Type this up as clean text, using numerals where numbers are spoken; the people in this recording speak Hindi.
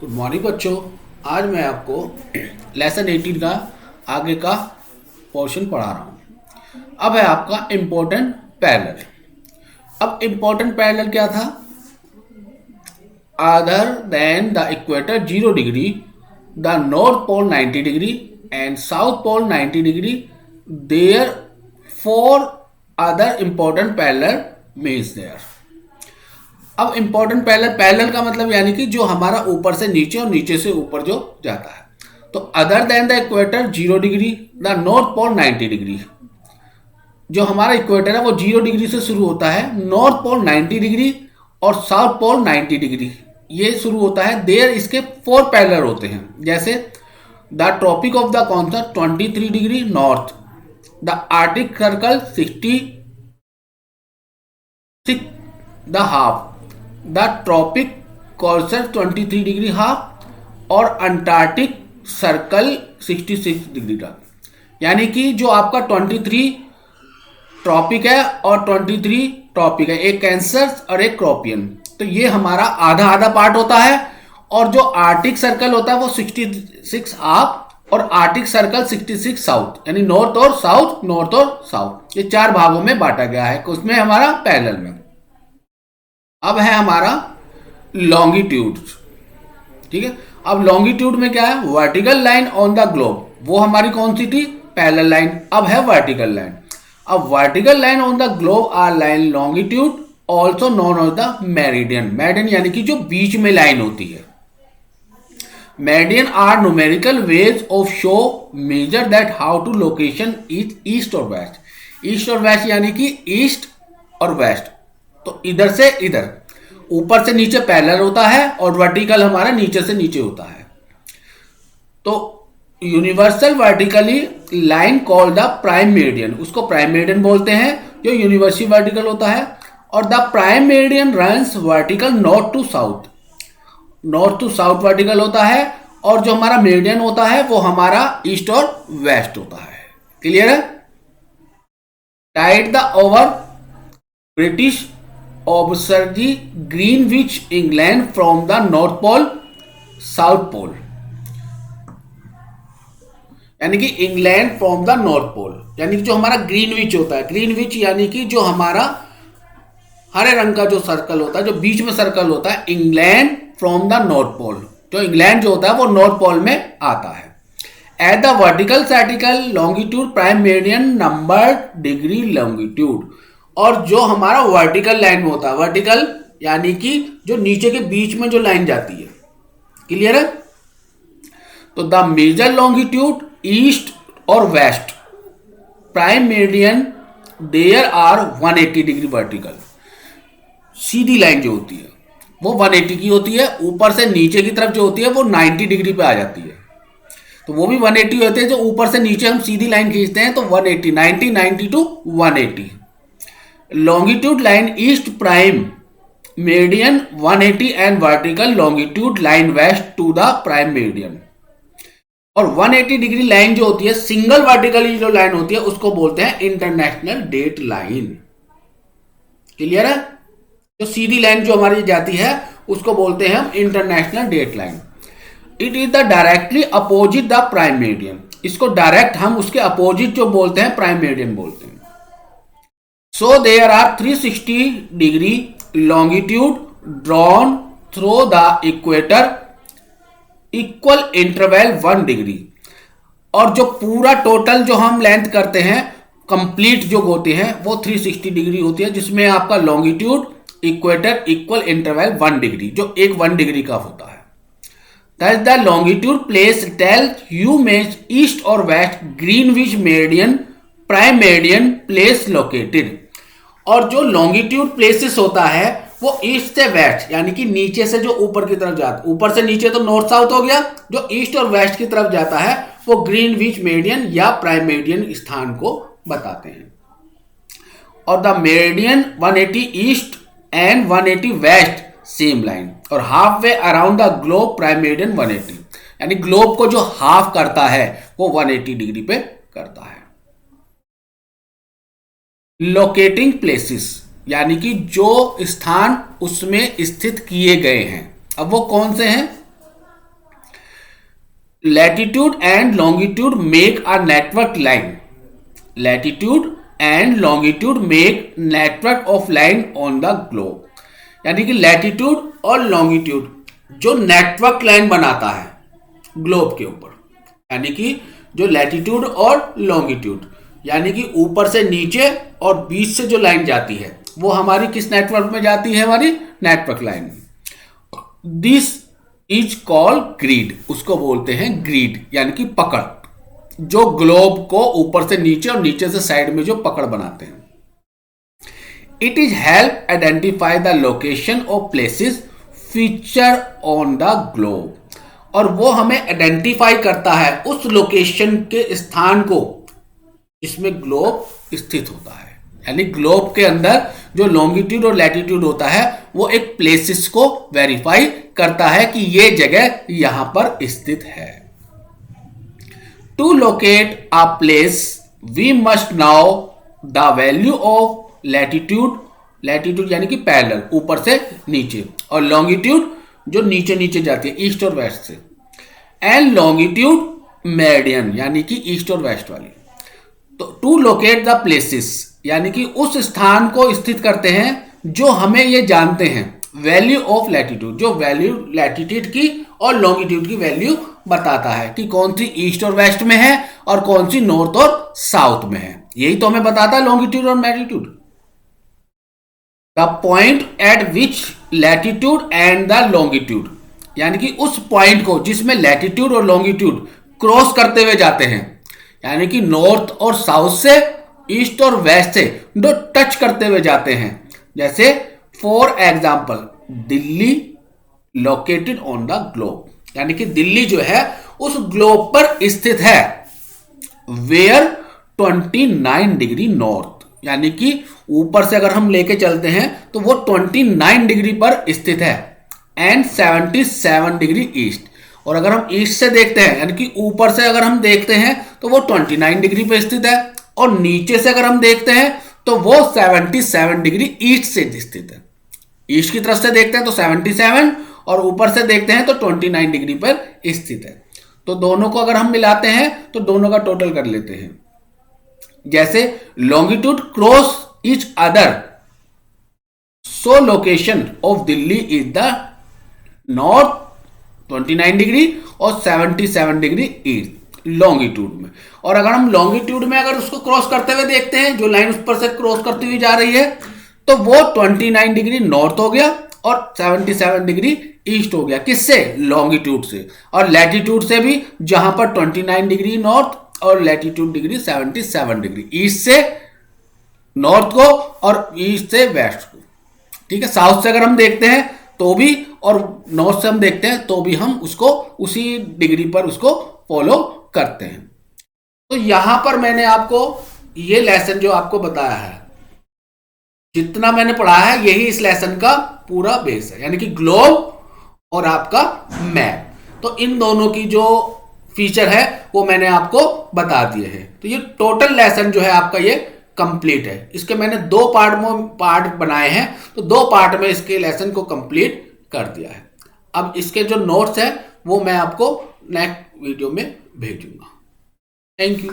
गुड मॉर्निंग बच्चों। आज मैं आपको लेसन 18 का आगे का पोर्शन पढ़ा रहा हूँ। अब है आपका इम्पोर्टेंट पैरेलल। अब इम्पोर्टेंट पैरेलल क्या था? Other than the equator 0 degree, the north pole 90 degree and south pole 90 degree, there four other important parallel means there. अब इंपॉर्टेंट पैरेलल का मतलब यानी कि जो हमारा ऊपर से नीचे और नीचे से ऊपर जो जाता है। तो other than the equator 0 degree, the north pole 90 degree. जो हमारा इक्वेटर है वो 0 डिग्री से शुरू होता है, नॉर्थ पोल 90 डिग्री और साउथ पोल 90 डिग्री ये शुरू होता है। देयर इसके 4 पैरेलल होते हैं, जैसे the tropic of the Cancer 23 degree north, the Arctic Circle 66 the half, the tropic Cancer 23 degree half और अंटार्कटिक सर्कल 66 डिग्री का। यानी कि जो आपका 23 ट्रॉपिक है और 23 ट्रॉपिक है, एक कैंसर और एक क्रॉपियन। तो ये हमारा आधा आधा पार्ट होता है। और जो आर्टिक सर्कल होता है वो 66 हाफ और आर्टिक सर्कल 66 साउथ, यानी नॉर्थ और साउथ, नॉर्थ और साउथ, ये 4 भागों में बांटा गया है उसमें हमारा पैरेलल में। अब है हमारा लॉन्गिट्यूड। ठीक है, अब लॉन्गिट्यूड में क्या है? Vertical line on the globe. वो हमारी कौन सी थी? Parallel line. अब है वर्टिकल लाइन। अब vertical line on the globe are line longitude also known as the meridian. Meridian यानी कि जो बीच में लाइन होती है। Meridian are numerical ways of show measure that how to location is east और वेस्ट। ईस्ट और वेस्ट यानी कि ईस्ट और वेस्ट, तो इधर से इधर, ऊपर से नीचे पैरेलल होता है और वर्टिकल हमारा नीचे से नीचे होता है। तो universal vertically line called the prime meridian, उसको प्राइम मेरिडियन बोलते हैं, जो यूनिवर्सल वर्टिकल होता है। और the prime meridian runs vertical north to south, north to south vertical होता है। और जो हमारा मेरिडियन होता है वो हमारा ईस्ट और वेस्ट होता है। क्लियर है? Tide the over British observatory Greenwich England from the north pole south pole, यानी कि England from the north pole, यानी कि जो हमारा ग्रीनविच होता है, ग्रीनविच यानी कि जो हमारा हरे रंग का जो सर्कल होता है, जो बीच में सर्कल होता है, England from the north pole, जो इंग्लैंड जो होता है वो नॉर्थ पोल में आता है। At the vertical vertical longitude prime meridian number degree longitude. और जो हमारा वर्टिकल लाइन होता है, वर्टिकल यानी कि जो नीचे के बीच में जो लाइन जाती है। क्लियर है? तो द मेजर लॉन्गिट्यूड ईस्ट और west prime meridian there are 180 degree vertical. सीधी लाइन जो होती है वो 180 की होती है। ऊपर से नीचे की तरफ जो होती है वो 90 डिग्री पे आ जाती है, तो वो भी 180 होते हैं। जो ऊपर से नीचे हम सीधी लाइन खींचते हैं तो 180, 90, 90 to 180। Longitude line east prime meridian 180 and vertical longitude line west to the prime meridian. और 180 डिग्री लाइन जो होती है, सिंगल वर्टिकली जो लाइन होती है, उसको बोलते हैं इंटरनेशनल डेट लाइन। क्लियर है? जो सीधी लाइन जो हमारी जाती है उसको बोलते हैं हम international date line. It is the directly opposite the prime meridian. इसको डायरेक्ट हम उसके अपोजिट जो बोलते हैं प्राइम मेरिडियन बोलते हैं। So there are 360 degree longitude drawn through the equator equal interval 1 degree। और जो पूरा टोटल जो हम लेंथ करते हैं कंप्लीट जो होते हैं वो 360 डिग्री होती है, जिसमें आपका longitude equator equal interval 1 degree, जो एक 1 डिग्री का होता है। Thus the longitude place tells you means east or west Greenwich meridian prime meridian place located। और जो लॉन्गिट्यूड प्लेसेस होता है वो ईस्ट से वेस्ट, यानी कि नीचे से जो ऊपर की तरफ जाता है, ऊपर से नीचे तो नॉर्थ साउथ हो गया, जो ईस्ट और वेस्ट की तरफ जाता है वो ग्रीनविच मेरिडियन या प्राइम मेरिडियन स्थान को बताते हैं। और the meridian 180 east and 180 west same line. और halfway around the globe prime meridian 180, यानी ग्लोब को जो हाफ करता है वो 180 डिग्री पे करता है। लोकेटिंग प्लेसेस यानी कि जो स्थान उसमें स्थित किए गए हैं। अब वो कौन से हैं? Latitude and longitude make a network line, latitude and longitude make network of line on the globe, यानी कि लैटिट्यूड और लॉन्गिट्यूड जो नेटवर्क लाइन बनाता है ग्लोब के ऊपर, यानी कि जो लैटिट्यूड और लॉन्गिट्यूड यानी कि ऊपर से नीचे और बीच से जो लाइन जाती है वो हमारी किस नेटवर्क में जाती है, हमारी नेटवर्क लाइन में। दिस इज कॉल्ड ग्रिड, उसको बोलते हैं ग्रिड यानी कि पकड़, जो ग्लोब को ऊपर से नीचे और नीचे से साइड में जो पकड़ बनाते हैं। It is help identify the location of places feature on the globe, और वो हमें आइडेंटिफाई करता है उस लोकेशन के स्थान को जिसमें ग्लोब स्थित होता है, यानी ग्लोब के अंदर जो लॉन्गिट्यूड और लैटिट्यूड होता है वो एक प्लेसेस को वेरीफाई करता है कि ये जगह यहां पर स्थित है। To locate a place we must now the value of latitude, latitude यानी कि पैरेलल ऊपर से नीचे, और लॉन्गिट्यूड जो नीचे नीचे जाती है ईस्ट और वेस्ट से, एंड लॉन्गिट्यूड मेरिडियन यानी कि ईस्ट और वेस्ट वाली। तो टू लोकेट द प्लेसेस यानी कि उस स्थान को स्थित करते हैं जो हमें ये जानते हैं वैल्यू ऑफ लैटिट्यूड, जो वैल्यू लैटिट्यूड की और लॉन्गिट्यूड की वैल्यू बताता है कि कौन सी ईस्ट और वेस्ट में है और कौन सी नॉर्थ और साउथ में है, यही तो हमें बताता है लॉन्गिट्यूड और latitude. The point eight which latitude and the longitude, यानी कि उस पॉइंट को जिसमें लैटिट्यूड और लॉन्गिट्यूड क्रॉस करते हुए जाते हैं, यानी कि नॉर्थ और साउथ से ईस्ट और वेस्ट से जो टच करते हुए जाते हैं, जैसे for example Delhi located on the globe, यानी कि दिल्ली जो है उस ग्लोब पर स्थित है वेयर 29 डिग्री नॉर्थ, यानी कि ऊपर से अगर हम लेके चलते हैं तो वो 29 डिग्री पर स्थित है, एंड 77 डिग्री ईस्ट, और अगर हम ईस्ट से देखते हैं यानी कि ऊपर से अगर हम देखते हैं तो वो 29 डिग्री पर स्थित है, और नीचे से अगर हम देखते हैं तो वो 77 डिग्री ईस्ट से स्थित है। ईस्ट की तरफ से देखते हैं तो 77 और ऊपर से देखते हैं तो 29 डिग्री पर स्थित है। तो दोनों को अगर हम मिलाते हैं तो दोनों का टोटल कर लेते हैं, जैसे longitude cross each other, so location of Delhi is the north 29 degree और 77 डिग्री ईस्ट लॉन्गिट्यूड में। और अगर हम लॉन्गिट्यूड में अगर उसको क्रॉस करते हुए देखते हैं, जो लाइन उस पर से क्रॉस करती हुई जा रही है, तो वो 29 डिग्री नॉर्थ हो गया और 77 डिग्री ईस्ट हो गया, किससे, लॉन्गिट्यूड से। और लैटिट्यूड से भी, जहां पर 29 डिग्री नॉर्थ और लैटिट्यूड डिग्री 77 डिग्री, ईस्ट से नॉर्थ को और ईस्ट से वेस्ट को, ठीक है। साउथ से अगर हम देखते हैं तो भी, और नॉर्थ से हम देखते हैं तो भी हम उसको उसी डिग्री पर उसको फॉलो करते हैं। तो यहां पर मैंने आपको ये लेसन जो आपको बताया है, जितना मैंने पढ़ा है यही इस लेसन का पूरा बेस है, यानी कि ग्लोब और आपका मैप। तो इन दोनों की जो फीचर है वो मैंने आपको बता दिए हैं। तो ये टोटल लेसन जो है आपका ये कंप्लीट है। इसके मैंने दो पार्ट बनाए हैं, तो दो पार्ट में इसके लेसन को कंप्लीट कर दिया है। अब इसके जो नोट्स है वो मैं आपको नेक्स्ट वीडियो में भेजूंगा। Thank you.